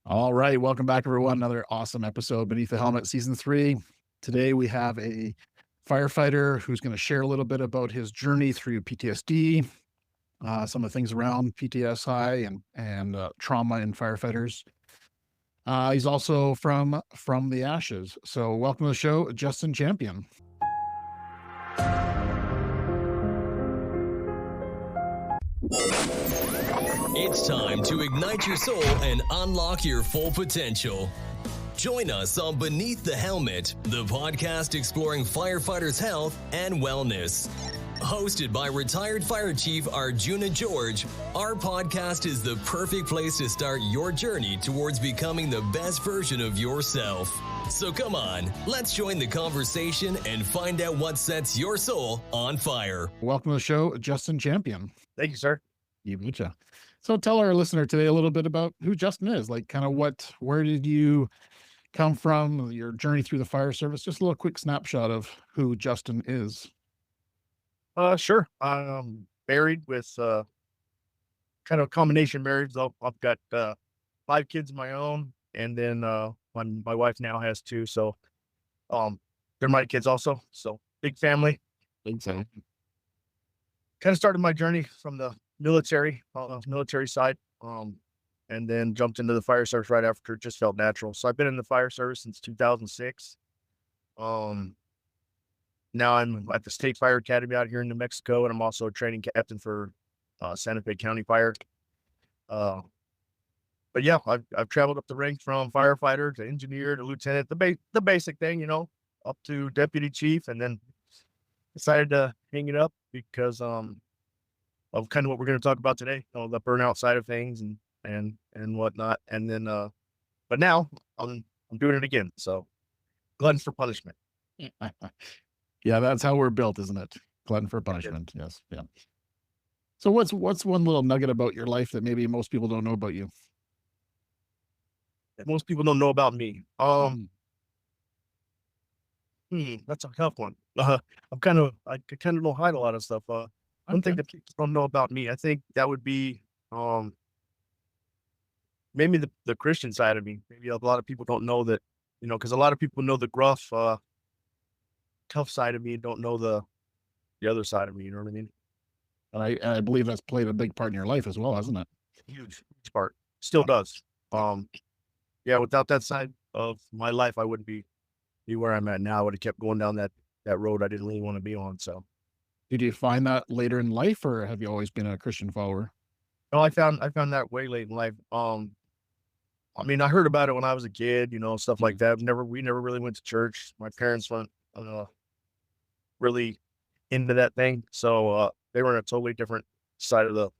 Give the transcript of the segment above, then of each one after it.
All right, welcome back, everyone. Another awesome episode Beneath the Helmet, Season 3. Today we have a firefighter who's going to share a little bit about his journey through PTSD, some of the things around PTSI and trauma in firefighters. He's also from the ashes. So welcome to the show, Justin Champion. It's time to ignite your soul and unlock your full potential. Join us on Beneath the Helmet, the podcast exploring firefighters' health and wellness. Hosted by retired Fire Chief Arjuna George, our podcast is the perfect place to start your journey towards becoming the best version of yourself. So come on, let's join the conversation and find out what sets your soul on fire. Welcome to the show, Justin Champion. Thank you, sir. You betcha. So tell our listener today a little bit about who Justin is, like kind of where did you come from, your journey through the fire service, just a little quick snapshot of who Justin is. Sure. I'm married with kind of a combination marriage. I've got 5 kids of my own, and then my wife now has 2. So they're my kids also. So big family. Exactly. Kind of started my journey from the military side, and then jumped into the fire service right after. It just felt natural. So I've been in the fire service since 2006. Now I'm at the State Fire Academy out here in New Mexico, and I'm also a training captain for Santa Fe County Fire. But yeah, I've traveled up the ranks from firefighter to engineer to lieutenant, the basic thing, up to deputy chief, and then decided to hang it up because of kind of what we're going to talk about today, the burnout side of things and whatnot. And then, but now I'm doing it again. So glutton for punishment. Yeah, that's how we're built, isn't it? Glutton for punishment. Yes. Yeah. So what's one little nugget about your life that maybe most people don't know about you? That most people don't know about me. That's a tough one. I kind of don't hide a lot of stuff. One thing that people don't know about me, I think that would be maybe the Christian side of me. Maybe a lot of people don't know that, because a lot of people know the gruff, tough side of me, don't know the other side of me. You know what I mean? And I believe that's played a big part in your life as well, hasn't it? Huge part. Still does. Yeah, without that side of my life, I wouldn't be where I'm at now. I would have kept going down that road I didn't really want to be on. So Did you find that later in life, or have you always been a Christian follower? no, I found that way late in life. I mean, I heard about it when I was a kid, stuff like that. We never really went to church. My parents weren't really into that thing. So they were on a totally different side of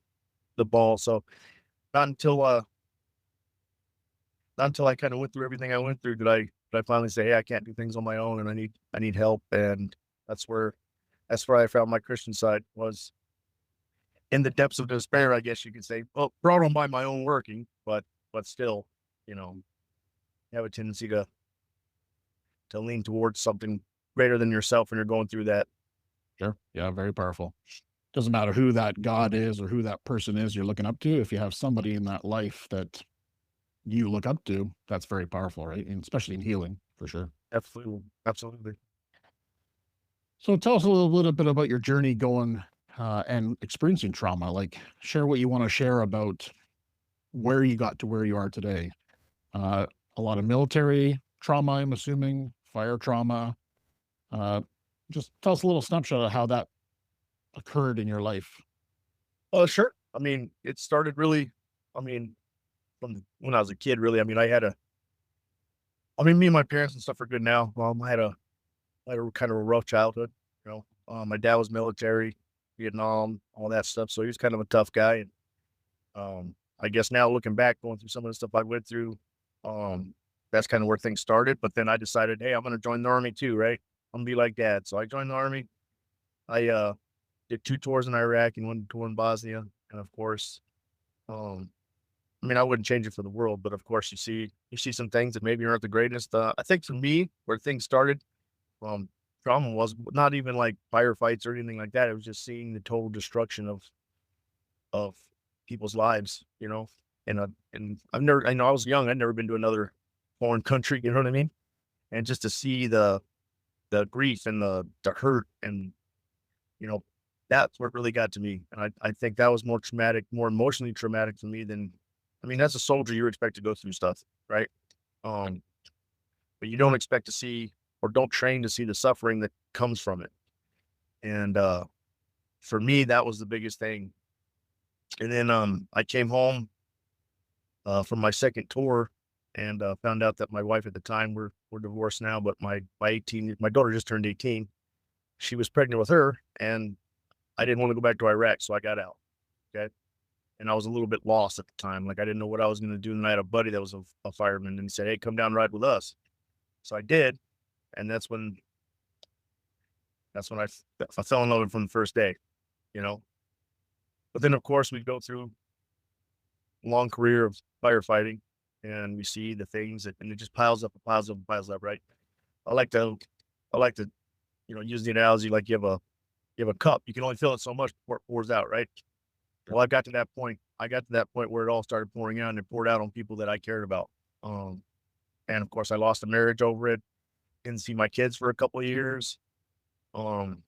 the ball. So not until I kind of went through everything I went through did I finally say, hey, I can't do things on my own, and I need help. And that's where I found my Christian side, was in the depths of despair, I guess you could say. Well, brought on by my own working, but still, you have a tendency to lean towards something greater than yourself when you're going through that. Sure. Yeah, very powerful. Doesn't matter who that God is or who that person is you're looking up to. If you have somebody in that life that you look up to, that's very powerful, right? And especially in healing, for sure. Absolutely. So tell us a little bit about your journey going and experiencing trauma. Like, share what you want to share about where you got to where you are today. A lot of military trauma, I'm assuming, fire trauma. Just tell us a little snapshot of how that occurred in your life. Oh, sure. I mean, it started really, from when I was a kid, really. I mean, me and my parents and stuff are good now. I had a kind of a rough childhood, my dad was military, Vietnam, all that stuff. So he was kind of a tough guy. And I guess now looking back, going through some of the stuff I went through, that's kind of where things started. But then I decided, hey, I'm going to join the Army too, right? I'm going to be like Dad. So I joined the Army. I did 2 tours in Iraq and 1 tour in Bosnia. And of course, I wouldn't change it for the world, but of course you see some things that maybe aren't the greatest. I think for me, where things started, trauma was not even like firefights or anything like that. It was just seeing the total destruction of people's lives, and I've never, I know I was young. I'd never been to another foreign country. You know what I mean? And just to see the grief and the hurt and, you know, that's what really got to me. And I think that was more traumatic, more emotionally traumatic for me than, I mean, as a soldier, you expect to go through stuff, right? Um, but you don't expect to see or don't train to see the suffering that comes from it. And for me, that was the biggest thing. And then I came home from my second tour and found out that my wife at the time, we're divorced now, but my daughter just turned 18. She was pregnant with her, and I didn't want to go back to Iraq, so I got out. Okay. And I was a little bit lost at the time. Like I didn't know what I was going to do. And I had a buddy that was a fireman, and he said, "Hey, come down and ride with us." So I did. And that's when I fell in love from the first day, you know. But then, of course, we go through a long career of firefighting, and we see the things that, and it just piles up and piles up and piles up, right? I like to, I like to, use the analogy like you have a cup. You can only fill it so much before it pours out, right? Well, I got to that point. I got to that point where it all started pouring out, and it poured out on people that I cared about. Um, and of course, I lost a marriage over it. Didn't see my kids for a couple of years. Um,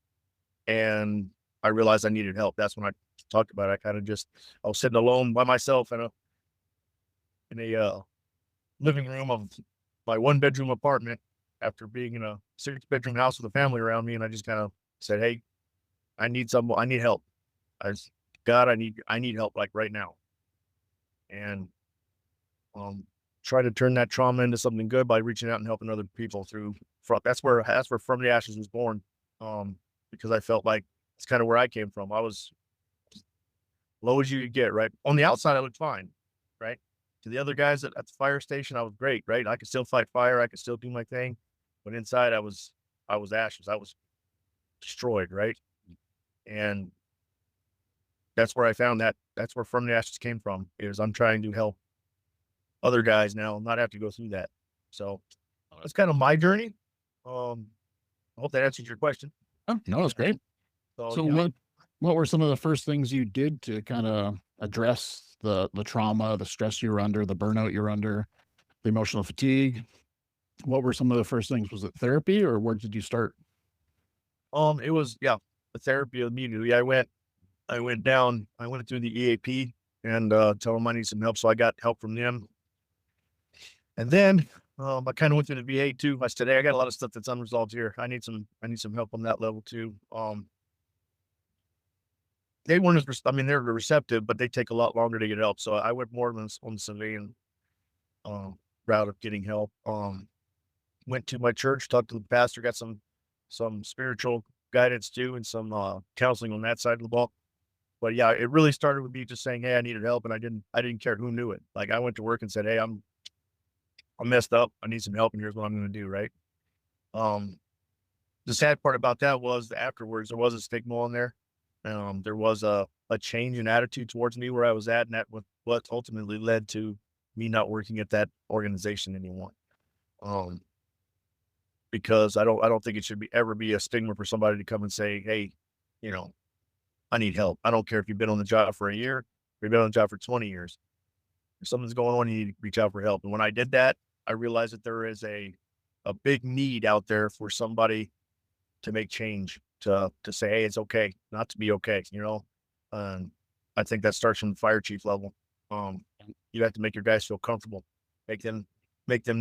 and I realized I needed help. That's when I talked about it. I was sitting alone by myself in a living room of my 1-bedroom apartment after being in a 6-bedroom house with a family around me. And I just kind of said, "Hey, I need help. I just, God, I need help like right now." And, try to turn that trauma into something good by reaching out and helping other people that's where From the Ashes was born. Because I felt like it's kind of where I came from. I was low as you could get, right? On the outside, I looked fine, right? To the other guys at the fire station, I was great, right? I could still fight fire. I could still do my thing. But inside I was ashes. I was destroyed, right? And that's where I found that's where From the Ashes came from, is I'm trying to help other guys now not have to go through that. So that's kind of my journey. I hope that answers your question. Oh, no, that's great. So So yeah. what were some of the first things you did to kind of address the trauma, the stress you were under, the burnout you're under, the emotional fatigue? What were some of the first things? Was it therapy, or where did you start? It was, yeah, the therapy immediately. I went through the EAP and told them I need some help. So I got help from them. And then I kind of went through the VA too. I said, "Hey, I got a lot of stuff that's unresolved here. I need some help on that level too." They weren't I mean, they're receptive, but they take a lot longer to get help. So I went more on the civilian route of getting help. Went to my church, talked to the pastor, got some spiritual guidance too, and some counseling on that side of the ball. But yeah, it really started with me just saying, "Hey, I needed help," and I didn't care who knew it. Like I went to work and said, "Hey, I'm messed up. I need some help, and here's what I'm going to do." Right. Um, the sad part about that was that afterwards there was a stigma on there. There was a change in attitude towards me where I was at, and that was what ultimately led to me not working at that organization anymore. Um, because I don't think it should ever be a stigma for somebody to come and say, "Hey, you know, I need help." I don't care if you've been on the job for a year or you've been on the job for 20 years. If something's going on, you need to reach out for help. And when I did that, I realized that there is a big need out there for somebody to make change, to say, "Hey, it's okay not to be okay," you know? Um, I think that starts from the fire chief level. Um, you have to make your guys feel comfortable, make them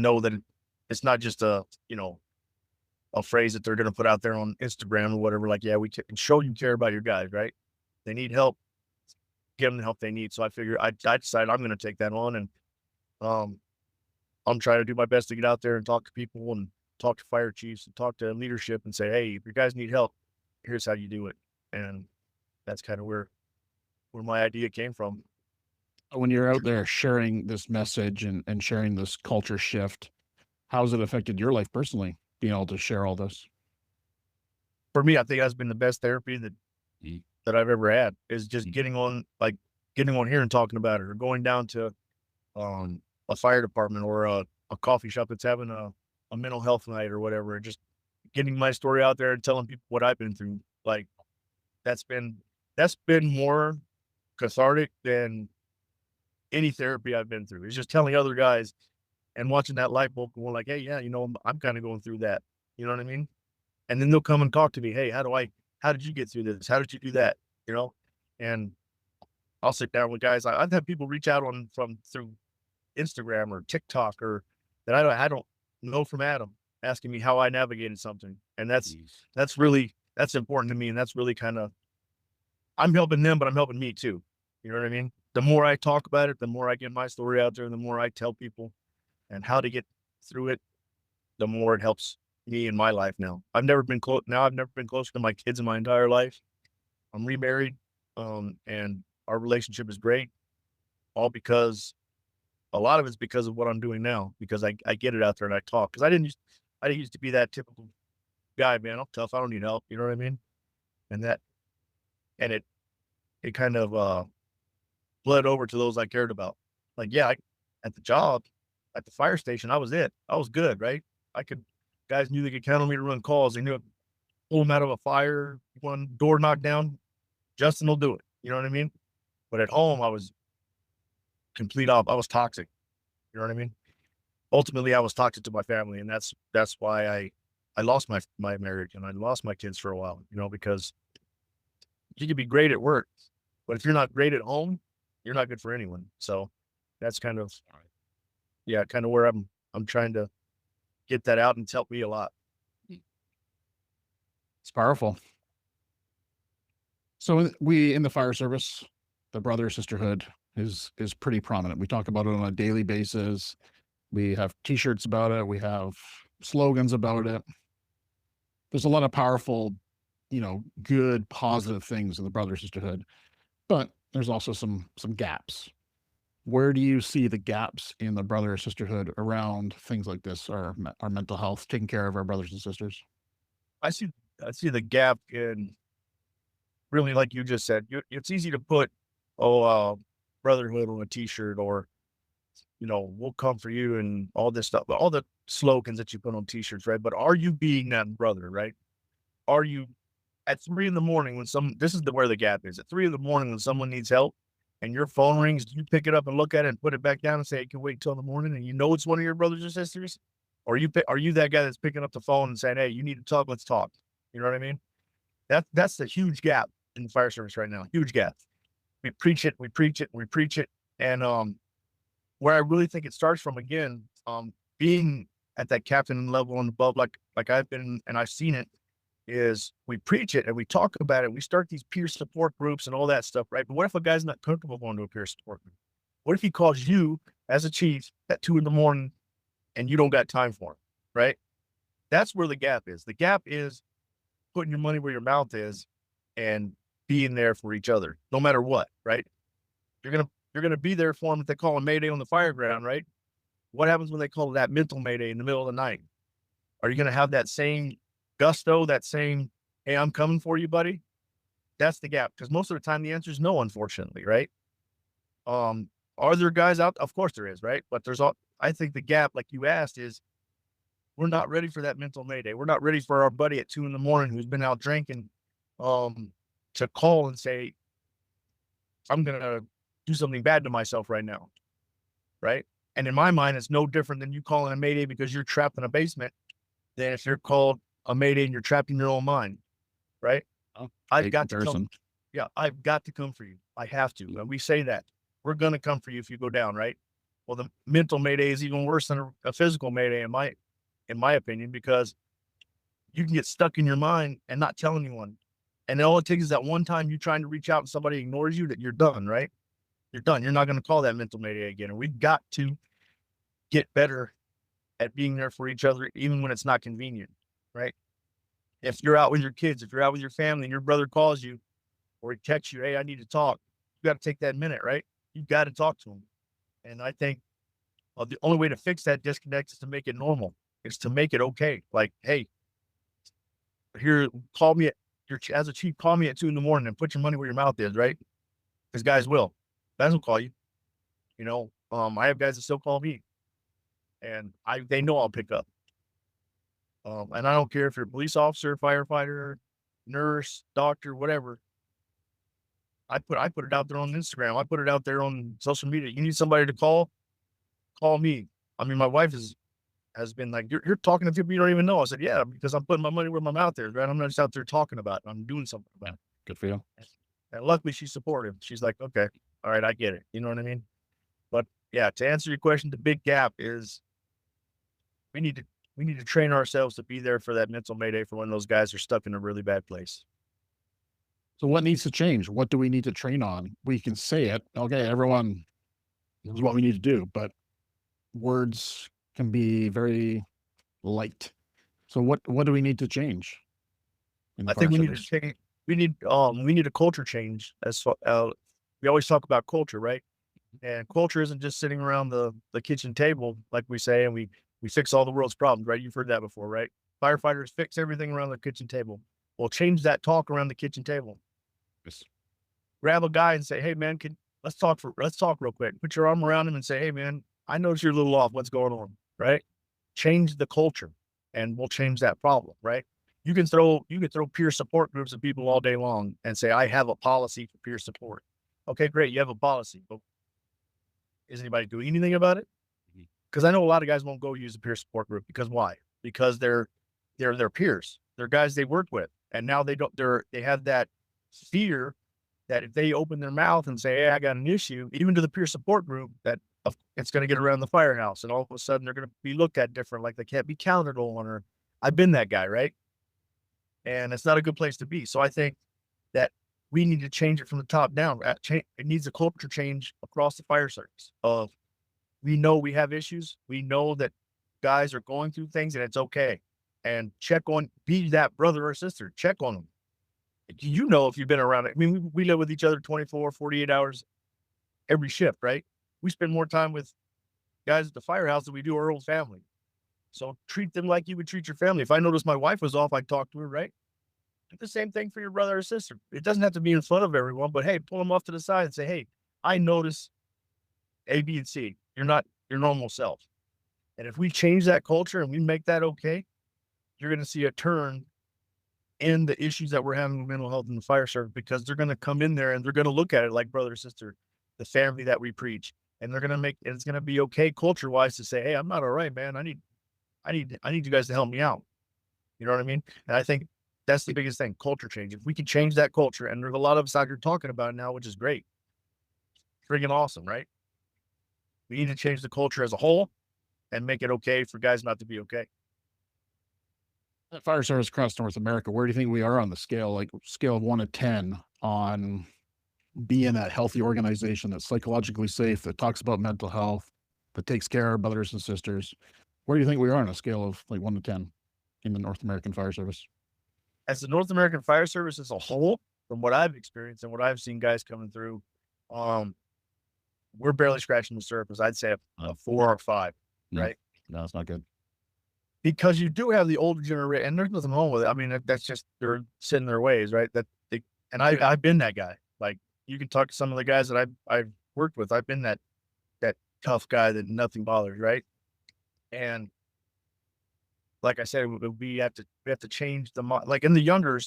know that it's not just a phrase that they're going to put out there on Instagram or whatever. Like, yeah, we can show you care about your guys, right? They need help, give them the help they need. So I decided I'm going to take that on, and um, I'm trying to do my best to get out there and talk to people and talk to fire chiefs and talk to leadership and say, "Hey, if you guys need help, here's how you do it." And that's kind of where my idea came from. When you're out there sharing this message and sharing this culture shift, how's it affected your life personally, being able to share all this? For me, I think that's been the best therapy Mm. that I've ever had, is just Mm. getting on here and talking about it, or going down to a fire department or a coffee shop that's having a mental health night or whatever, and just getting my story out there and telling people what I've been through. Like that's been that's been more cathartic than any therapy I've been through. It's just telling other guys and watching that light bulb going like, hey, yeah, I'm kind of going through that. You know what I mean? And then they'll come and talk to me. Hey, how did you get through this? How did you do that? You know? And I'll sit down with guys. I've had people reach out through Instagram or TikTok or that I don't know from Adam asking me how I navigated something. And that's important to me. And that's really kind of, I'm helping them, but I'm helping me too. You know what I mean? The more I talk about it, the more I get my story out there, the more I tell people and how to get through it, the more it helps me in my life now. I've never been closer to my kids in my entire life. I'm remarried, and our relationship is great, all because a lot of it's because of what I'm doing now, because I get it out there and I talk. Because I didn't used to be that typical guy, man. I'm tough. I don't need help. You know what I mean? And that and it kind of bled over to those I cared about. Like, yeah, at the job, at the fire station, I was it. I was good, right? I could Guys knew they could count on me to run calls. They knew it, pull them out of a fire, one door knocked down, Justin will do it. You know what I mean? But at home, I was I was toxic. You know what I mean? Ultimately, I was toxic to my family, and that's why I lost my marriage and I lost my kids for a while. Because you could be great at work, but if you're not great at home, you're not good for anyone. So that's kind of where I'm trying to get that out, and it's helped me a lot. It's powerful. So we in the fire service, the brother sisterhood is pretty prominent. We talk about it on a daily basis. We have T-shirts about it. We have slogans about it. There's a lot of powerful, good, positive things in the brother sisterhood, but there's also some gaps. Where do you see the gaps in the brother sisterhood around things like this, our mental health, taking care of our brothers and sisters? I see I see the gap in, really, like you just said. It's easy to put, oh, brotherhood on a T-shirt, or we'll come for you and all this stuff, all the slogans that you put on T-shirts, right? But are you being that brother, right? Are you at 3 in the morning this is where the gap is. At 3 in the morning when someone needs help and your phone rings, do you pick it up and look at it and put it back down and say, it can wait till the morning, and it's one of your brothers or sisters? Or are you that guy that's picking up the phone and saying, hey, you need to talk, let's talk? You know what I mean? That's the huge gap in the fire service right now. Huge gap. We preach it, we preach it, we preach it. And where I really think it starts from, again, being at that captain level and above, like I've been and I've seen it, is we preach it and we talk about it. We start these peer support groups and all that stuff, right? But what if a guy's not comfortable going to a peer support group? What if he calls you as a chief at 2 in the morning and you don't got time for him, right? That's where the gap is. The gap is putting your money where your mouth is and being there for each other, no matter what, right? You're gonna be there for them if they call a mayday on the fire ground, right? What happens when they call that mental mayday in the middle of the night? Are you gonna have that same gusto, that same, hey, I'm coming for you, buddy? That's the gap. Because most of the time the answer is no, unfortunately, right? Are there guys out? Of course there is, right? But I think the gap, like you asked, is we're not ready for that mental mayday. We're not ready for our buddy at 2 in the morning who's been out drinking, to call and say, I'm gonna do something bad to myself right now, right? And in my mind, it's no different than you calling a mayday because you're trapped in a basement than if you're called a mayday and you're trapped in your own mind, right? Oh, I've great got to come. comparison. Yeah, I've got to come for you. I have to. And we say that we're going to come for you if you go down, right? Well, the mental mayday is even worse than a physical mayday, in my opinion, because you can get stuck in your mind and not tell anyone. And all it takes is that one time you trying to reach out and somebody ignores you, that you're done, right? You're done. You're not going to call that mental mayday again. And we've got to get better at being there for each other, even when it's not convenient, right? If you're out with your kids, if you're out with your family and your brother calls you or he texts you, hey, I need to talk, you got to take that minute, right? You got to talk to him. And I think the only way to fix that disconnect is to make it normal, is to make it okay. Like, hey, here, call me as a chief, call me at 2 in the morning and put your money where your mouth is, right? Because guys will call you. I have guys that still call me, and they know I'll pick up. And I don't care if you're a police officer, firefighter, nurse, doctor, whatever. I put it out there on Instagram. I put it out there on social media. You need somebody to call me. I mean, my wife has been like, you're talking to people you don't even know. I said, yeah, because I'm putting my money where my mouth is, right? I'm not just out there talking about it. I'm doing something about it. Good for you. And luckily she's supportive. She's like, okay, all right, I get it. You know what I mean? But yeah, to answer your question, the big gap is we need to train ourselves to be there for that mental mayday for when those guys are stuck in a really bad place. So what needs to change? What do we need to train on? We can say it. Okay, everyone, this is what we need to do, but words can be very light. So what do we need to change in the I fire think we need to service? change. We need a culture change. We always talk about culture, right? And culture isn't just sitting around the kitchen table, like we say, and we fix all the world's problems, right? You've heard that before, right? Firefighters fix everything around the kitchen table. Well, change that talk around the kitchen table. Yes. Grab a guy and say, "Hey, man, let's talk real quick." Put your arm around him and say, "Hey, man, I notice you're a little off. What's going on?" Right? Change the culture, and we'll change that problem. Right? You can throw peer support groups of people all day long and say, "I have a policy for peer support." Okay, great. You have a policy, but is anybody doing anything about it? Mhm. Because I know a lot of guys won't go use a peer support group because why? Because they're their peers. They're guys they work with, and now they have that fear that if they open their mouth and say, "Hey, I got an issue," even to the peer support group, that it's going to get around the firehouse, and all of a sudden they're going to be looked at different, like they can't be counted on. Or I've been that guy, right? And it's not a good place to be. So I think that we need to change it from the top down. It needs a culture change across the fire service. Of we know we have issues. We know that guys are going through things, and it's okay. And be that brother or sister. Check on them. You know, if you've been around it. I mean, we live with each other 24, 48 hours every shift, right? We spend more time with guys at the firehouse than we do our own family. So treat them like you would treat your family. If I noticed my wife was off, I'd talk to her, right? Do the same thing for your brother or sister. It doesn't have to be in front of everyone, but hey, pull them off to the side and say, "Hey, I notice A, B, and C. You're not your normal self." And if we change that culture and we make that okay, you're going to see a turn in the issues that we're having with mental health in the fire service, because they're going to come in there and they're going to look at it like brother or sister, the family that we preach. And they're going to it's going to be okay culture wise to say, "Hey, I'm not all right, man. I need you guys to help me out." You know what I mean? And I think that's the biggest thing, culture change. If we can change that culture, and there's a lot of us out here talking about it now, which is great. Friggin' awesome, right? We need to change the culture as a whole and make it okay for guys not to be okay. Fire service across North America, where do you think we are on the scale, like scale of 1 to 10 on being that healthy organization that's psychologically safe, that talks about mental health, that takes care of brothers and sisters? Where do you think we are on a scale of like 1 to 10 in the North American fire service? As the North American fire service as a whole, from what I've experienced and what I've seen guys coming through, um, we're barely scratching the surface. I'd say a 4 or 5, No, right? no, it's not good. Because you do have the older generation, and there's nothing wrong with it. I mean, that's just they're set in their ways, right? And I've been that guy. Like, you can talk to some of the guys that I've worked with. I've been that tough guy that nothing bothers, right? And like I said, we have to change like in the younger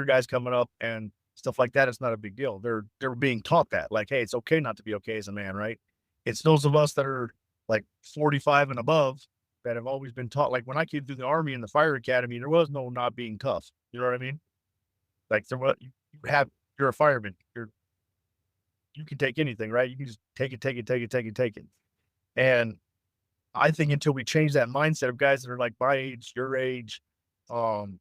guys coming up and stuff like that. It's not a big deal. They're being taught that, like, hey, it's okay not to be okay as a man, right? It's those of us that are like 45 and above that have always been taught. Like when I came through the army and the fire academy, there was no not being tough. You know what I mean? Like you're a fireman. You can take anything, right? You can just take it. And I think until we change that mindset of guys that are like my age, your age, um,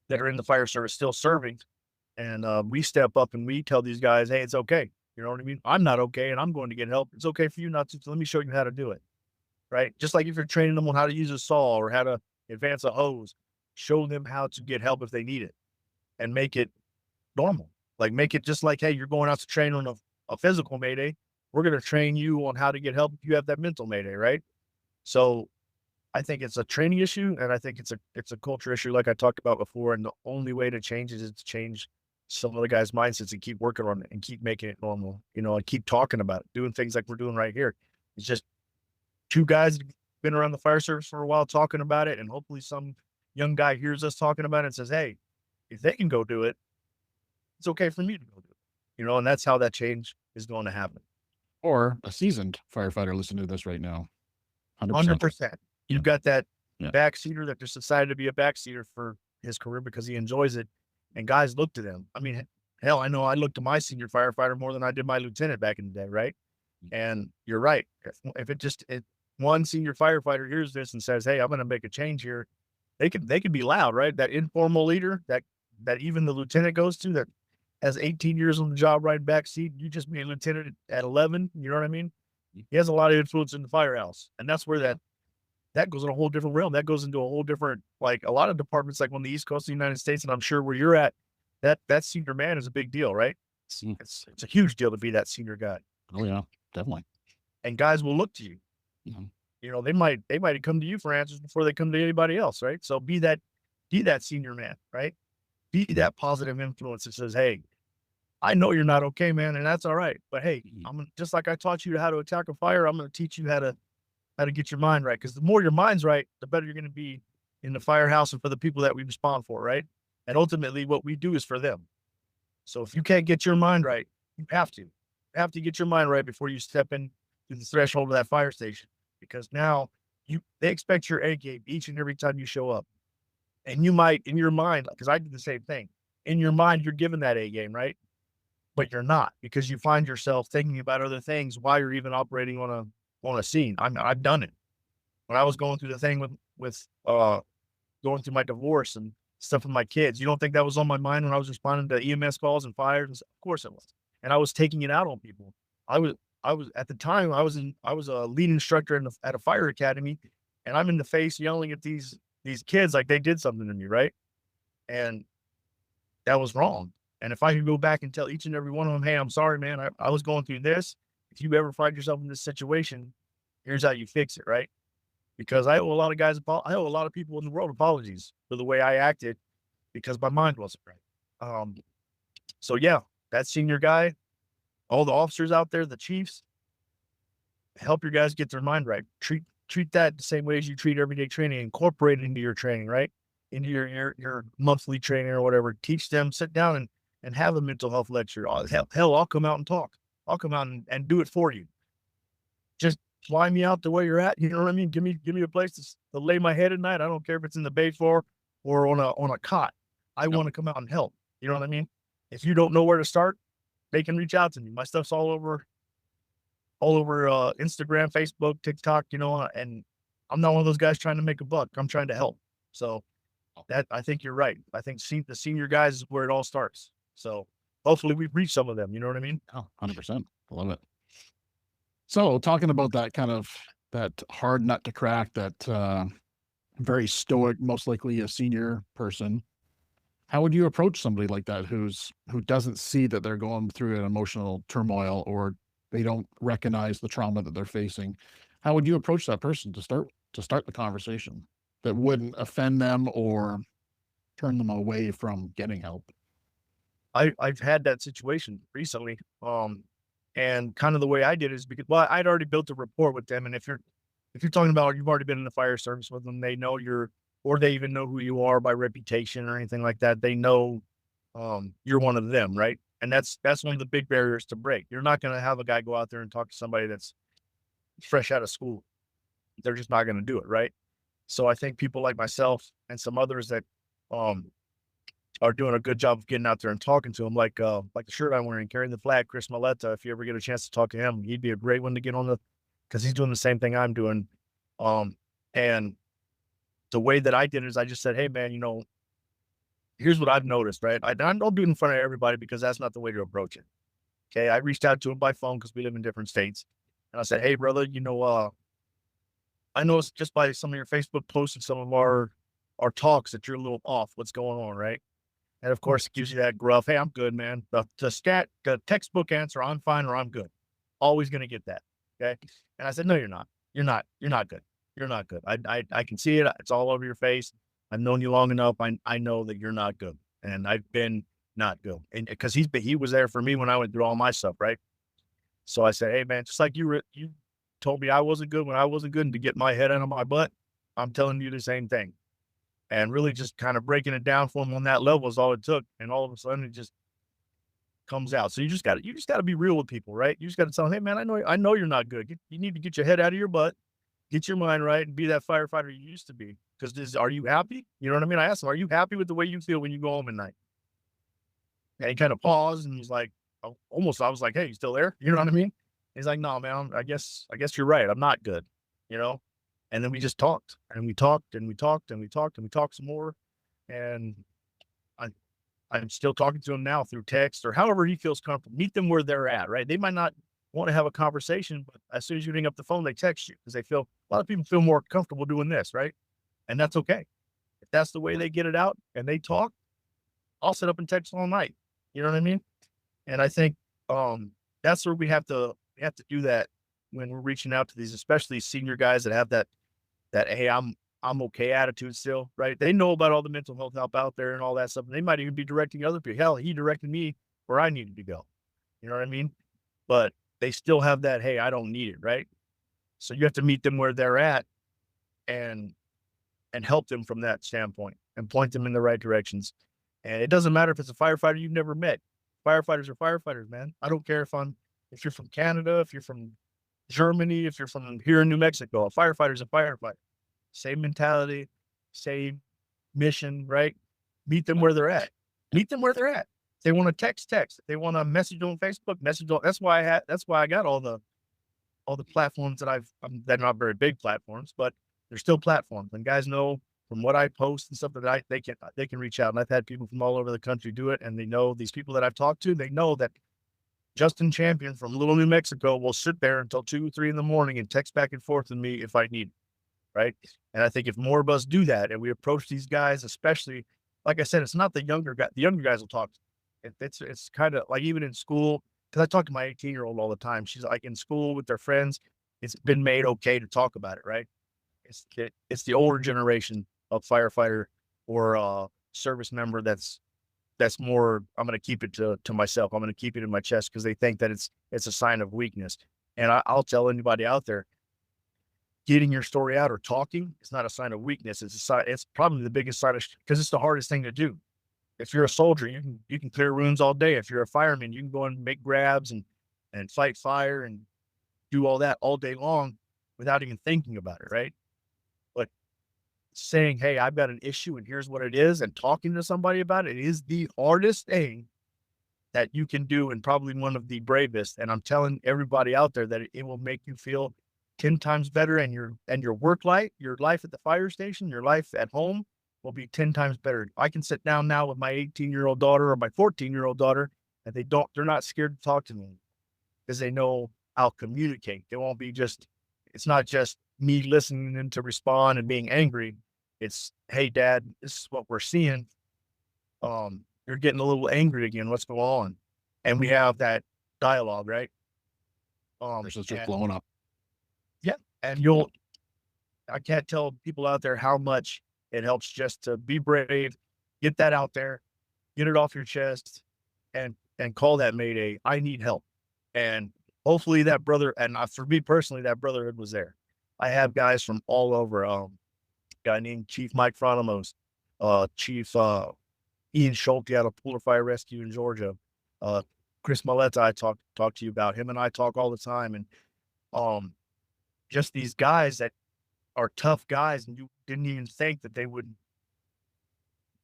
that are in the fire service still serving, and we step up and we tell these guys, "Hey, it's okay." You know what I mean? I'm not okay, and I'm going to get help. It's okay for you not to. So let me show you how to do it, right? Just like if you're training them on how to use a saw or how to advance a hose, show them how to get help if they need it, and make it normal. Like make it just like, hey, you're going out to train on a physical mayday. We're going to train you on how to get help if you have that mental mayday, right? So I think it's a training issue, and I think it's a culture issue, like I talked about before. And the only way to change it is to change some of the guys' mindsets and keep working on it and keep making it normal, and keep talking about it, doing things like we're doing right here. It's just two guys that have been around the fire service for a while talking about it, and hopefully some young guy hears us talking about it and says, "Hey, if they can go do it, it's okay for me to go do it." and that's how that change is going to happen. Or a seasoned firefighter listening to this right now. 100%. 100%. Yeah. You've got that Yeah. backseater that just decided to be a backseater for his career because he enjoys it. And guys look to them. I mean, hell, I know I looked to my senior firefighter more than I did my lieutenant back in the day, right? And you're right. If one senior firefighter hears this and says, "Hey, I'm going to make a change here," they could be loud, right? That informal leader that even the lieutenant goes to, that has 18 years on the job riding backseat. You just made a lieutenant at 11. You know what I mean? He has a lot of influence in the firehouse, and that's where that goes in a whole different realm. That goes into a whole different, like a lot of departments, like on the East Coast of the United States, and I'm sure where you're at, that senior man is a big deal, right? It's a huge deal to be that senior guy. Oh yeah, definitely. And guys will look to you. They might come to you for answers before they come to anybody else, right? So be that senior man, right? Be that positive influence that says, "Hey, I know you're not okay, man, and that's all right. But hey, just like I taught you how to attack a fire, I'm going to teach you how to get your mind right. Because the more your mind's right, the better you're going to be in the firehouse and for the people that we respond for, right? And ultimately, what we do is for them. So if you can't get your mind right, you have to get your mind right before you step in through the threshold of that fire station. Because now they expect your A game each and every time you show up. And you might, in your mind, because I did the same thing, in your mind, you're given that A game, right? But you're not, because you find yourself thinking about other things while you're even operating on a scene. I've done it. When I was going through the thing with going through my divorce and stuff with my kids, you don't think that was on my mind when I was responding to EMS calls and fires? Of course it was. And I was taking it out on people. I was at the time I was a lead instructor at a fire academy, and I'm in the face yelling at these kids like they did something to me, right? And that was wrong. And if I could go back and tell each and every one of them, "Hey, I'm sorry, man, I was going through this. If you ever find yourself in this situation, here's how you fix it," right? Because I owe a lot of I owe a lot of people in the world apologies for the way I acted because my mind wasn't right. So yeah, that senior guy, all the officers out there, the chiefs, help your guys get their mind right. Treat that the same way as you treat everyday training. Incorporate it into your training, right? Into your monthly training or whatever. Teach them, sit down and have a mental health lecture. Hell, I'll come out and talk. I'll come out and do it for you. Just fly me out to where you're at. You know what I mean? Give me a place to lay my head at night. I don't care if it's in the bay floor or on a cot. I want to come out and help. You know what I mean? If you don't know where to start, they can reach out to me. My stuff's all over Instagram, Facebook, TikTok, and I'm not one of those guys trying to make a buck. I'm trying to help. So that, I think you're right. I think the senior guys is where it all starts. So hopefully we've reached some of them. You know what I mean? Oh, 100%. I love it. So talking about that hard nut to crack, that very stoic, most likely a senior person, how would you approach somebody like that who doesn't see that they're going through an emotional turmoil, or they don't recognize the trauma that they're facing? How would you approach that person to start the conversation that wouldn't offend them or turn them away from getting help? I've had that situation recently. And kind of the way I did it is because, well, I'd already built a rapport with them. And if you're talking about, you've already been in the fire service with them, they know or they even know who you are by reputation or anything like that. They know, you're one of them. Right. And that's one of the big barriers to break. You're not going to have a guy go out there and talk to somebody that's fresh out of school. They're just not going to do it. Right. So I think people like myself and some others that, are doing a good job of getting out there and talking to them, like the shirt I'm wearing, carrying the flag, Chris Maletta. If you ever get a chance to talk to him, he'd be a great one to get on because he's doing the same thing I'm doing. And the way that I did it is I just said, "Hey man, here's what I've noticed, right? I don't do it in front of everybody because that's not the way to approach it." Okay. I reached out to him by phone because we live in different states. And I said, "Hey brother, I noticed just by some of your Facebook posts and some of our talks that you're a little off. What's going on?" Right. And of course, it gives you that gruff, "Hey, I'm good, man." The textbook answer, "I'm fine" or "I'm good." Always going to get that. Okay. And I said, "No, you're not. You're not good. You're not good. I can see it. It's all over your face. I've known you long enough. I know that you're not good. And I've been not good." And because he was there for me when I went through all my stuff. Right. So I said, "Hey man, just like you told me I wasn't good when I wasn't good and to get my head out of my butt, I'm telling you the same thing." And really just kind of breaking it down for him on that level is all it took. And all of a sudden it just comes out. So you just got to be real with people, right? You just got to tell them, hey man, I know you're not good. You need to get your head out of your butt, get your mind right, and be that firefighter you used to be. Because are you happy? You know what I mean? I asked him, are you happy with the way you feel when you go home at night? And he kind of paused and he's like, oh, almost. I was like, hey, you still there? You know what I mean? He's like, no, man. I guess you're right. I'm not good. You know. And then we just talked, and we talked, and we talked, and we talked, and we talked some more. And I'm still talking to him now through text or however he feels comfortable. Meet them where they're at, right? They might not want to have a conversation, but as soon as you hang up the phone, they text you because a lot of people feel more comfortable doing this, right? And that's okay. If that's the way they get it out and they talk, I'll sit up and text all night. You know what I mean? And I think that's where we have to do that when we're reaching out to these, especially senior guys that have that hey, I'm okay attitude still, right? They know about all the mental health help out there and all that stuff. And they might even be directing other people. Hell, he directed me where I needed to go. You know what I mean? But they still have that, hey, I don't need it, right? So you have to meet them where they're at and help them from that standpoint and point them in the right directions. And it doesn't matter if it's a firefighter you've never met. Firefighters are firefighters, man. I don't care if you're from Canada, if you're from Germany, if you're from here in New Mexico, a firefighter is a firefighter. Same mentality, same mission, right? Meet them where they're at. Meet them where they're at. If they want to text. If they want to message on Facebook, message on. That's why I got all the platforms that they're not very big platforms, but they're still platforms. And guys know from what I post and stuff that they can reach out. And I've had people from all over the country do it, and they know these people that I've talked to. They know that Justin Champion from Little New Mexico will sit there until 2 or 3 in the morning and text back and forth with me if I need it. Right. And I think if more of us do that and we approach these guys, especially, like I said, it's not the younger guy. The younger guys will talk. It's kind of like even in school, because I talk to my 18-year-old all the time. She's like in school with their friends. It's been made okay to talk about it. Right. It's the older generation of firefighter or service member that's more, I'm going to keep it to myself. I'm going to keep it in my chest because they think that it's a sign of weakness. And I'll tell anybody out there, getting your story out or talking is not a sign of weakness. It's probably the biggest sign because it's the hardest thing to do. If you're a soldier, you can clear rooms all day. If you're a fireman, you can go and make grabs and fight fire and do all that all day long without even thinking about it, right? But saying, hey, I've got an issue and here's what it is, and talking to somebody about it is the hardest thing that you can do and probably one of the bravest. And I'm telling everybody out there that it will make you feel 10 times better, and your work life, your life at the fire station, your life at home will be 10 times better. I can sit down now with my 18-year-old daughter or my 14-year-old daughter, and they're not scared to talk to me because they know I'll communicate. They won't be it's not just me listening to them to respond and being angry. It's, hey dad, this is what we're seeing. You're getting a little angry again. What's going on? And we have that dialogue, right? Versus just blowing up. Yeah. And I can't tell people out there how much it helps just to be brave, get that out there, get it off your chest, and call that mayday. I need help. And hopefully that brother, and for me personally, that brotherhood was there. I have guys from all over, a guy named Chief Mike Fronimos, Chief Ian Schulte out of Polar Fire Rescue in Georgia, Chris Maletta, I talked to you about. Him and I talk all the time. And just these guys that are tough guys, and you didn't even think that they would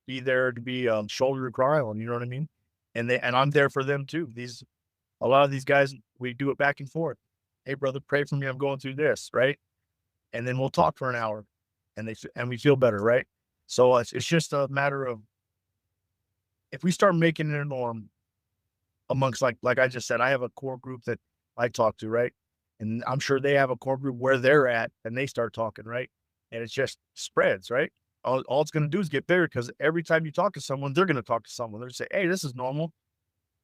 be there to be shoulder to cry on, you know what I mean? And I'm there for them too. A lot of these guys, we do it back and forth. Hey brother, pray for me. I'm going through this, right? And then we'll talk for an hour, and we feel better, right? So it's just a matter of, if we start making it a norm amongst, like I just said, I have a core group that I talk to, right? And I'm sure they have a core group where they're at, and they start talking, right? And it just spreads, right? All it's going to do is get bigger, because every time you talk to someone, they're going to talk to someone. They're going to say, hey, this is normal.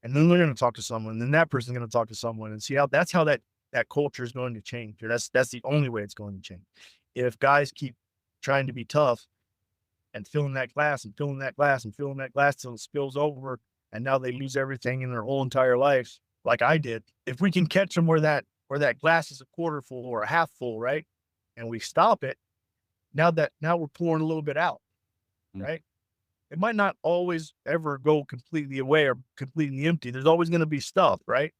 And then they're going to talk to someone, and then that person's going to talk to someone, and see how that culture is going to change. Or that's the only way it's going to change. If guys keep trying to be tough and filling that glass and filling that glass and filling that glass till it spills over, and now they lose everything in their whole entire life, like I did. If we can catch them where that glass is a quarter full or a half full, right? And we stop it, now we're pouring a little bit out, right? it might not always ever go completely away or completely empty. There's always going to be stuff, right?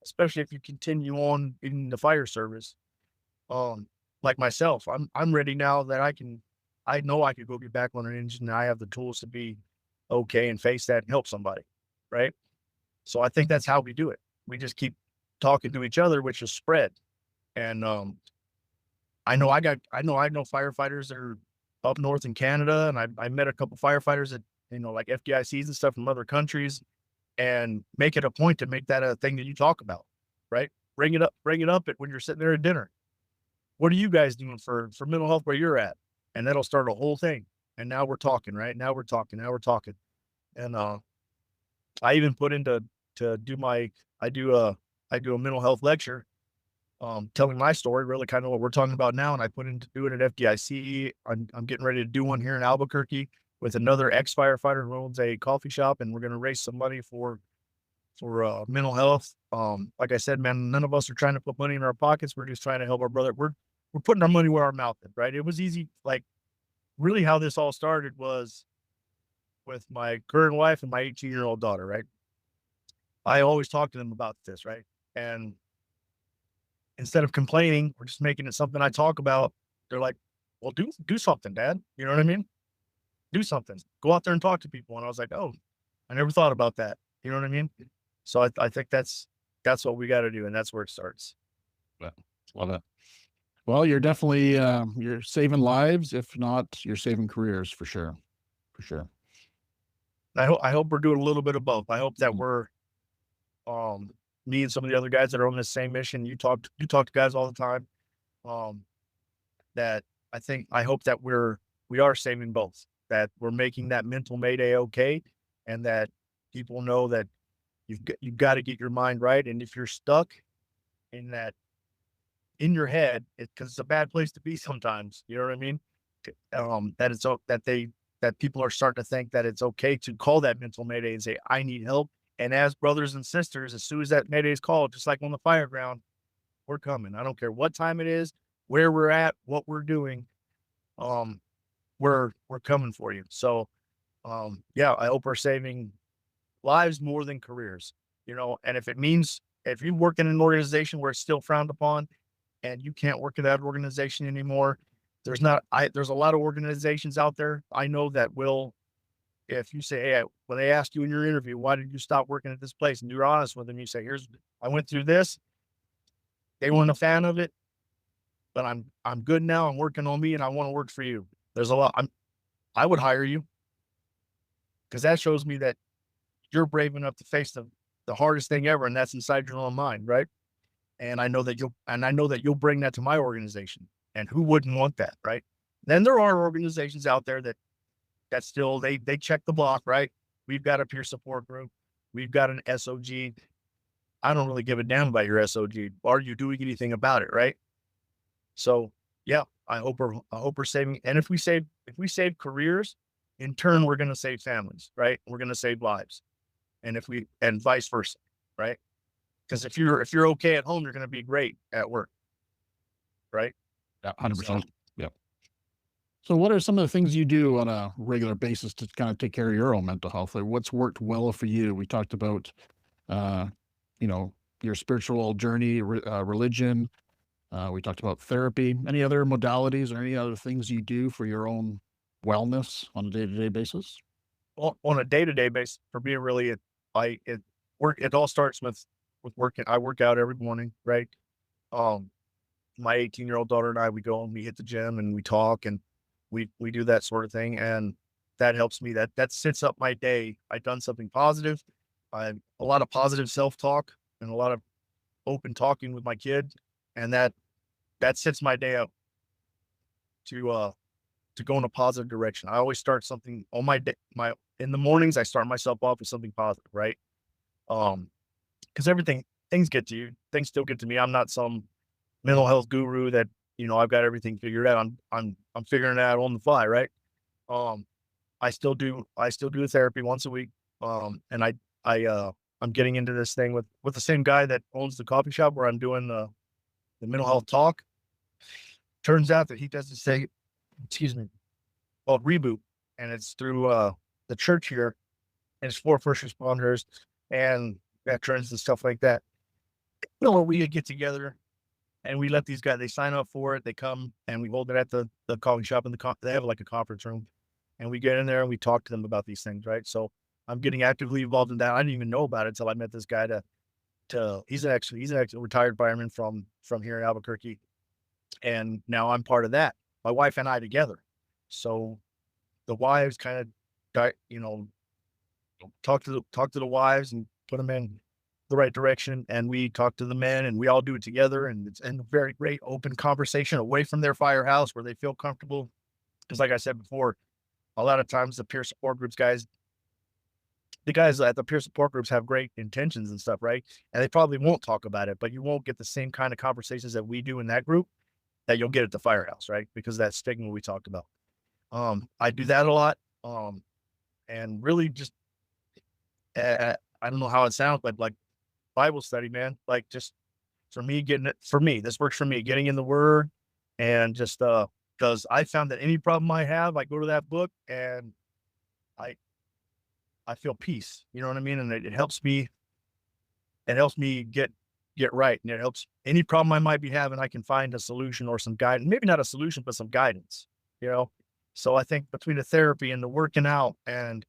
Especially if you continue on in the fire service. Um, like myself, I'm ready now that I know I could go get back on an engine and I have the tools to be okay and face that and help somebody, right? So I think that's how we do it. We just keep talking to each other, which is spread. And I know firefighters that are up north in Canada, and I met a couple firefighters that, like FDICs and stuff from other countries, and make it a point to make that a thing that you talk about, right? Bring it up at when you're sitting there at dinner. What are you guys doing for mental health where you're at? And that'll start a whole thing. And now we're talking, right? Now we're talking. And I even put into to do my I do a mental health lecture, telling my story, really kind of what we're talking about now. And I put in to do it at FDIC. I'm getting ready to do one here in Albuquerque with another ex firefighter who owns a coffee shop, and we're going to raise some money for mental health. Like I said, man, none of us are trying to put money in our pockets. We're just trying to help our brother. We're putting our money where our mouth is, right? It was easy. Like really how this all started was with my current wife and my 18-year-old daughter, right? I always talk to them about this, right? And instead of complaining or just making it something I talk about, they're like, well, do something, Dad. You know what I mean? Do something. Go out there and talk to people. And I was like, oh, I never thought about that. You know what I mean? So I think that's what we got to do, and that's where it starts. Well, love it. Well, you're definitely you're saving lives. If not, you're saving careers for sure. For sure. I hope we're doing a little bit of both. I hope that we're me and some of the other guys that are on the same mission. You talk to guys all the time. That I hope that we are saving both. That we're making that mental mayday okay, and that people know that you've got to get your mind right. And if you're stuck in that in your head, because it's a bad place to be sometimes. You know what I mean? That it's that people are starting to think that it's okay to call that mental mayday and say, I need help. And as brothers and sisters, as soon as that mayday is called, just like on the fire ground, we're coming. I don't care what time it is, where we're at, what we're doing. We're coming for you. So, yeah, I hope we're saving lives more than careers, and if you work in an organization where it's still frowned upon and you can't work in that organization anymore, there's a lot of organizations out there I know that will, if you say, hey, when they ask you in your interview, why did you stop working at this place? And you're honest with them, you say, I went through this. They weren't a fan of it, but I'm good now. I'm working on me and I want to work for you. There's a lot. I would hire you because that shows me that you're brave enough to face the hardest thing ever. And that's inside your own mind. Right. And I know that you'll bring that to my organization, and who wouldn't want that? Right. Then there are organizations out there that still, they check the block, right? We've got a peer support group. We've got an SOG. I don't really give a damn about your SOG. Are you doing anything about it? Right. So yeah, I hope we're saving. And if we save careers, in turn, we're going to save families, right? We're going to save lives. And vice versa, right? Because if you're okay at home, you're going to be great at work. Right. Yeah, 100%. Yep. So what are some of the things you do on a regular basis to kind of take care of your own mental health? Like what's worked well for you? We talked about, your spiritual journey, religion. We talked about therapy. Any other modalities or any other things you do for your own wellness on a day-to-day basis? Well, on a day-to-day basis, for me, really, it all starts with working. I work out every morning, right? My 18-year-old daughter and I, we go and we hit the gym and we talk and we do that sort of thing. And that helps me. That sets up my day. I've done something positive. A lot of positive self-talk and a lot of open talking with my kid. And that sets my day up to go in a positive direction. I always start something on my day. In the mornings, I start myself off with something positive, right? Because things get to you. Things still get to me. I'm not some mental health guru that I've got everything figured out. I'm figuring it out on the fly, right? I still do therapy once a week. And I'm getting into this thing with the same guy that owns the coffee shop where I'm doing the mental health talk. Turns out that he does this thing, excuse me, called Reboot, and it's through the church here, and it's for first responders and veterans and stuff like that. We get together and we let these guys, they sign up for it. They come and we hold it at the coffee shop in they have like a conference room, and we get in there and we talk to them about these things. Right. So I'm getting actively involved in that. I didn't even know about it until I met this guy he's an ex retired fireman from here in Albuquerque. And now I'm part of that, my wife and I together. So the wives kind of, talk to the wives and put them in the right direction. And we talk to the men and we all do it together. And it's a very great open conversation away from their firehouse where they feel comfortable. Because like I said before, a lot of times the peer support groups the guys at the peer support groups have great intentions and stuff, right? And they probably won't talk about it, but you won't get the same kind of conversations that we do in that group that you'll get at the firehouse, right? Because that stigma we talked about. I do that a lot. And really just, I don't know how it sounds, but like Bible study, man, like just this works for me, getting in the word and just, cause I found that any problem I have, I go to that book and I, I feel peace, you know what I mean? And it helps me get right. And it helps any problem I might be having, I can find a solution or some guidance, maybe not a solution, but some guidance, you know? So I think between the therapy and the working out and,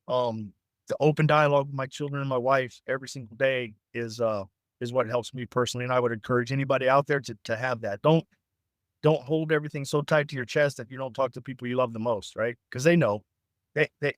the open dialogue with my children and my wife every single day is what helps me personally. And I would encourage anybody out there to have that. Don't hold everything so tight to your chest if you don't talk to people you love the most, right? Because they know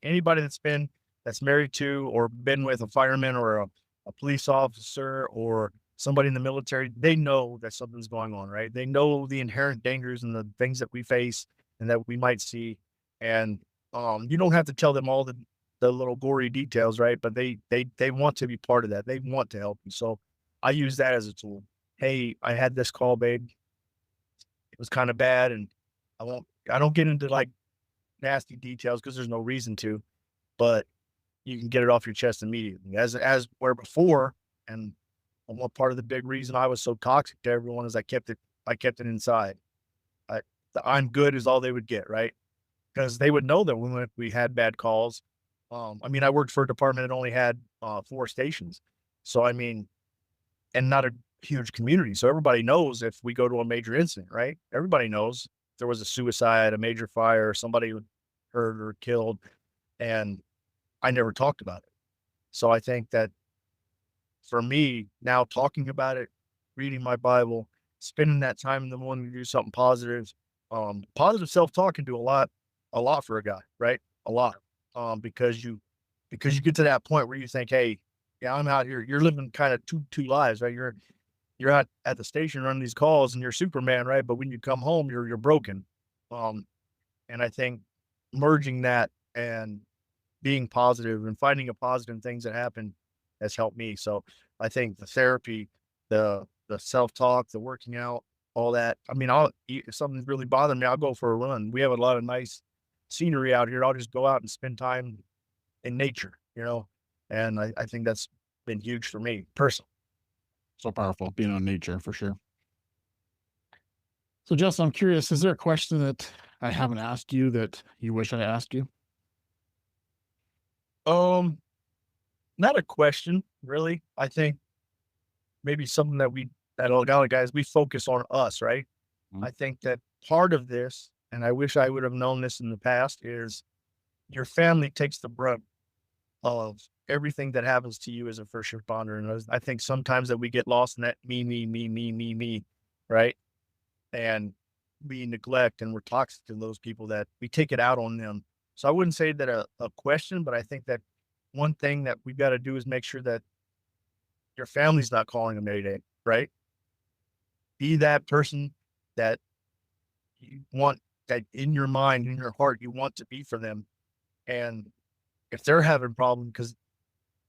anybody that's married to or been with a fireman or a police officer or somebody in the military, they know that something's going on, right? They know the inherent dangers and the things that we face and that we might see. And you don't have to tell them all the little gory details, right? But they want to be part of that. They want to help you. So I use that as a tool. Hey, I had this call, babe. It was kind of bad, and I don't get into like nasty details because there's no reason to, but you can get it off your chest immediately. As where before, and one part of the big reason I was so toxic to everyone is I kept it inside. The I'm good is all they would get, right? Because they would know that when we had bad calls. I worked for a department that only had 4 stations. So, and not a huge community. So everybody knows if we go to a major incident, right? Everybody knows if there was a suicide, a major fire, somebody hurt or killed, and I never talked about it. So I think that for me now talking about it, reading my Bible, spending that time in the morning to do something positive, positive self-talk can do a lot for a guy, right? A lot. Because you get to that point where you think, hey, yeah, I'm out here. You're living kind of two lives, right? You're out at the station running these calls and you're Superman, right? But when you come home, you're broken. And I think merging that and being positive and finding a positive in things that happen has helped me. So I think the therapy, the self-talk, the working out, all that. If something's really bothering me, I'll go for a run. We have a lot of nice scenery out here. I'll just go out and spend time in nature, and I think that's been huge for me personally. So powerful being on nature for sure. So Justin, I'm curious, is there a question that I haven't asked you that you wish I asked you? Not a question really. I think maybe something that a lot of guys, we focus on us, right? Mhm. I think that part of this, and I wish I would have known this in the past, is your family takes the brunt of everything that happens to you as a first responder. And I think sometimes that we get lost in that me, right? And we neglect and we're toxic to those people that we take it out on them. So I wouldn't say that a question, but I think that one thing that we've got to do is make sure that your family's not calling a mayday, right? Be that person that you want, that in your mind, in your heart, you want to be for them. And if they're having problems, because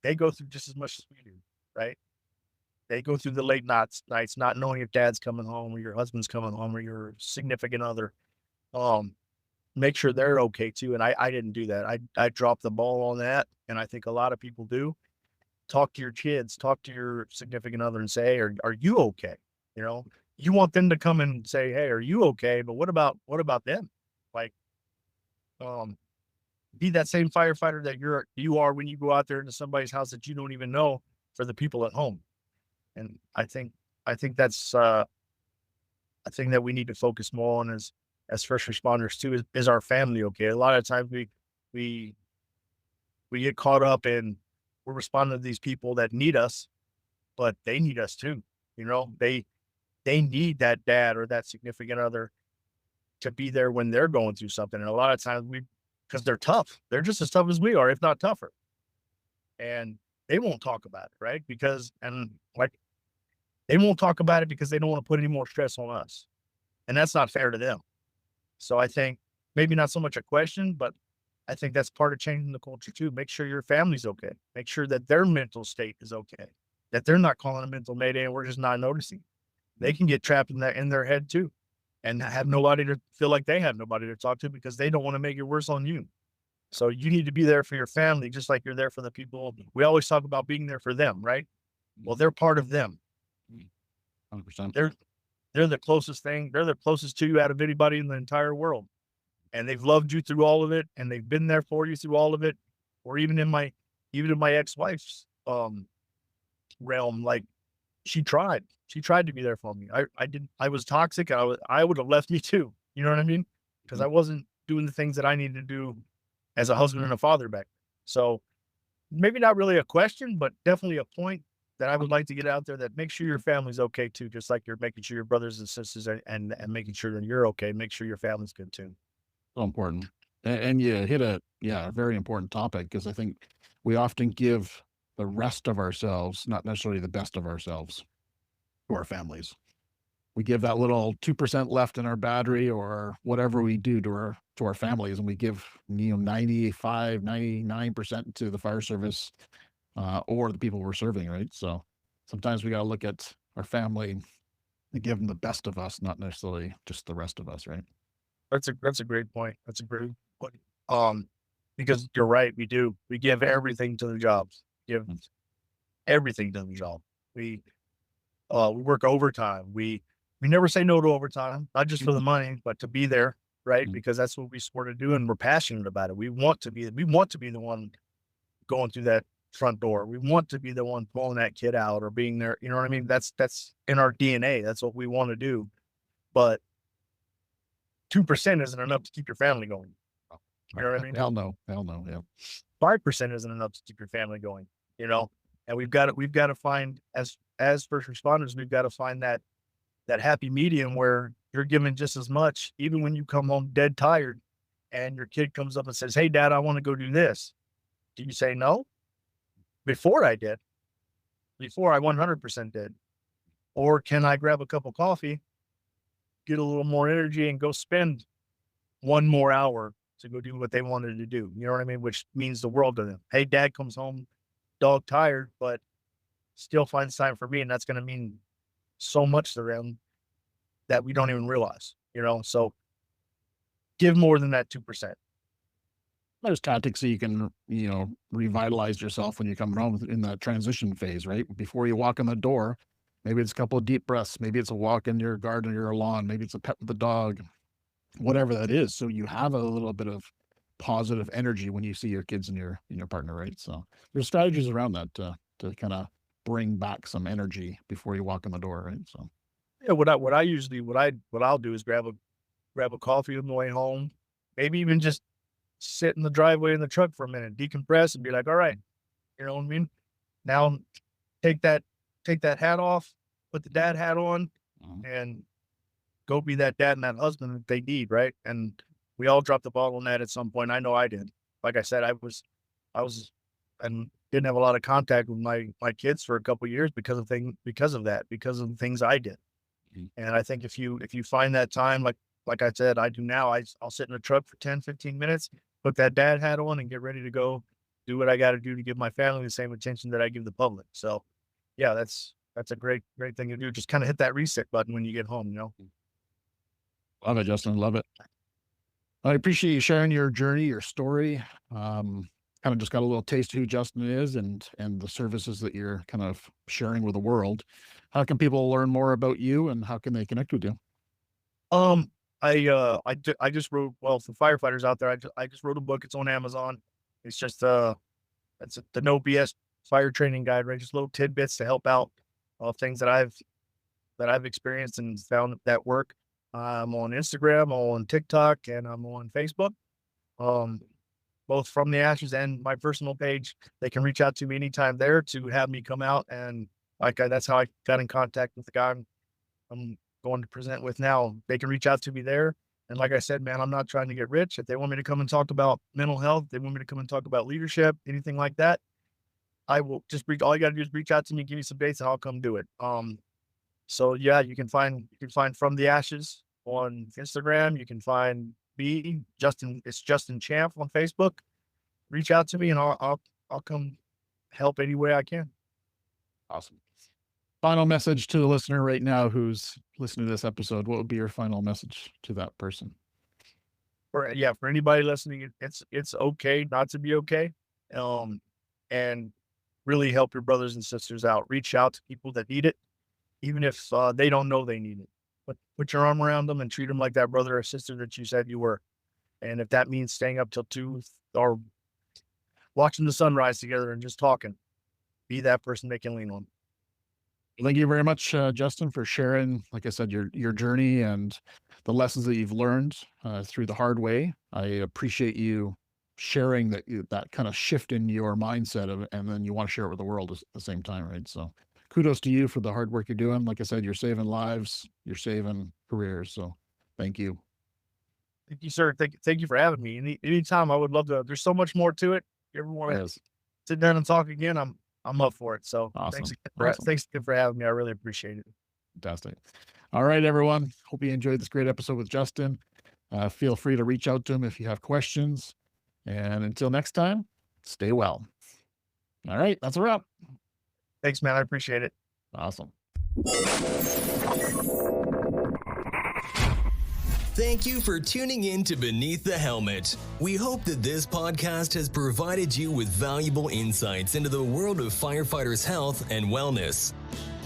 they go through just as much as we do, right? They go through the late nights, not knowing if dad's coming home or your husband's coming home or your significant other. Make sure they're okay too. And I didn't do that. I dropped the ball on that. And I think a lot of people do. Talk to your kids, talk to your significant other and say, are you okay? You want them to come and say, hey, are you okay? But what about them? Like, be that same firefighter that you are when you go out there into somebody's house that you don't even know for the people at home. And I think that's a thing that we need to focus more on as first responders too is our family. Okay. A lot of times we we get caught up in we're responding to these people that need us, but they need us too. They need that dad or that significant other to be there when they're going through something. And a lot of times because they're tough, they're just as tough as we are, if not tougher. And they won't talk about it, right? They won't talk about it because they don't want to put any more stress on us. And that's not fair to them. So I think maybe not so much a question, but I think that's part of changing the culture too. Make sure your family's okay. Make sure that their mental state is okay. That they're not calling a mental mayday and we're just not noticing. They can get trapped in that in their head too and have nobody to feel like they have nobody to talk to because they don't want to make it worse on you. So you need to be there for your family, just like you're there for the people. We always talk about being there for them, right? Well, they're part of them. 100%. They're the closest thing. They're the closest to you out of anybody in the entire world. And they've loved you through all of it. And they've been there for you through all of it. Or even in my ex-wife's realm, like she tried to be there for me. I was toxic. I would have left me too. You know what I mean? Because I wasn't doing the things that I needed to do as a husband and a father back then. So maybe not really a question, but definitely a point that I would like to get out there, that make sure your family's okay too, just like you're making sure your brothers and sisters and making sure that you're okay. Make sure your family's good too. So important. And you hit a very important topic, because I think we often give the rest of ourselves, not necessarily the best of ourselves, to our families. We give that little 2% left in our battery or whatever we do to our families, and we give 95, 99% to the fire service, or the people we're serving, right? So sometimes we got to look at our family and give them the best of us, not necessarily just the rest of us, right? That's a great point. That's a great point. Because you're right, we give everything to the jobs. Give everything to the job. We work overtime. We never say no to overtime, not just for the money, but to be there, right? Because that's what we sort of do, and we're passionate about it. We want to be the one going through that front door. We want to be the one pulling that kid out or being there. You know what I mean? That's in our DNA. That's what we want to do. But 2% isn't enough to keep your family going. You know what I mean? Hell no. Yeah. 5% isn't enough to keep your family going, and we've got to find, as first responders, we've got to find that happy medium where you're giving just as much, even when you come home dead tired and your kid comes up and says, "Hey dad, I want to go do this." Do you say no? Before I did, before I 100% did. Or can I grab a cup of coffee, get a little more energy, and go spend one more hour to go do what they wanted to do? You know what I mean? Which means the world to them. Hey, dad comes home dog tired, but still finds time for me. And that's going to mean so much to them that we don't even realize, So give more than that 2%. There's tactics that you can, revitalize yourself when you come home in that transition phase, right? Before you walk in the door, maybe it's a couple of deep breaths, maybe it's a walk in your garden or your lawn, maybe it's a pet with the dog, whatever that is. So you have a little bit of positive energy when you see your kids and your partner, right? So there's strategies around that to kind of bring back some energy before you walk in the door, right? So Yeah, what I'll do is grab a coffee on the way home, maybe even just sit in the driveway in the truck for a minute, decompress, and be like, all right, you know what I mean? Now take that hat off, put the dad hat on, and go be that dad and that husband that they need, right? And we all dropped the ball on that at some point. I know I did. Like I said, I was and didn't have a lot of contact with my kids for a couple of years because of the things I did. And I think if you find that time, like I said, I do now, I'll sit in the truck for 10, 15 minutes, put that dad hat on, and get ready to go do what I got to do to give my family the same attention that I give the public. So yeah, that's a great thing to do. Just kind of hit that reset button when you get home, love it, Justin. Love it. I appreciate you sharing your journey, your story. Kind of just got a little taste of who Justin is and the services that you're kind of sharing with the world. How can people learn more about you, and how can they connect with you? Um, I just wrote, well, for firefighters out there, I just wrote a book. It's on Amazon. It's just it's the no BS fire training guide, right? Just little tidbits to help out things that I've experienced and found that work. I'm on Instagram, I'm on TikTok, and I'm on Facebook. Um, both from the ashes and my personal page. They can reach out to me anytime there to have me come out, and that's how I got in contact with the guy I'm going to present with now. They can reach out to me there. And like I said, man, I'm not trying to get rich. If they want me to come and talk about mental health, they want me to come and talk about leadership, anything like that, I will just reach. All you got to do is reach out to me, give me some dates, and I'll come do it. So yeah, you can find From the Ashes on Instagram. You can find me, Justin. It's Justin Champ on Facebook. Reach out to me, and I'll come help any way I can. Awesome. Final message to the listener right now who's listening to this episode. What would be your final message to that person? For anybody listening, it's okay not to be okay. And really help your brothers and sisters out. Reach out to people that need it, even if they don't know they need it. But put your arm around them and treat them like that brother or sister that you said you were. And if that means staying up till 2 or watching the sunrise together and just talking, be that person they can lean on. Thank you very much, Justin, for sharing, like I said, your journey and the lessons that you've learned through the hard way. I appreciate you sharing that kind of shift in your mindset and then you want to share it with the world at the same time, right? So kudos to you for the hard work you're doing. Like I said, you're saving lives, you're saving careers. So thank you. Thank you, sir. Thank you for having me. Anytime, I would love to. There's so much more to it. If you ever want to Yes. sit down and talk again, I'm up for it. So Awesome. thanks again for having me. I really appreciate it. Fantastic. All right, everyone. Hope you enjoyed this great episode with Justin. Feel free to reach out to him if you have questions. And until next time, stay well. All right, that's a wrap. Thanks, man. I appreciate it. Awesome. Thank you for tuning in to Beneath the Helmet. We hope that this podcast has provided you with valuable insights into the world of firefighters' health and wellness.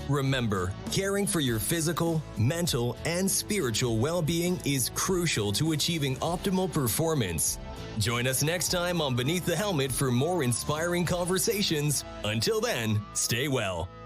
Remember, caring for your physical, mental, and spiritual well-being is crucial to achieving optimal performance. Join us next time on Beneath the Helmet for more inspiring conversations. Until then, stay well.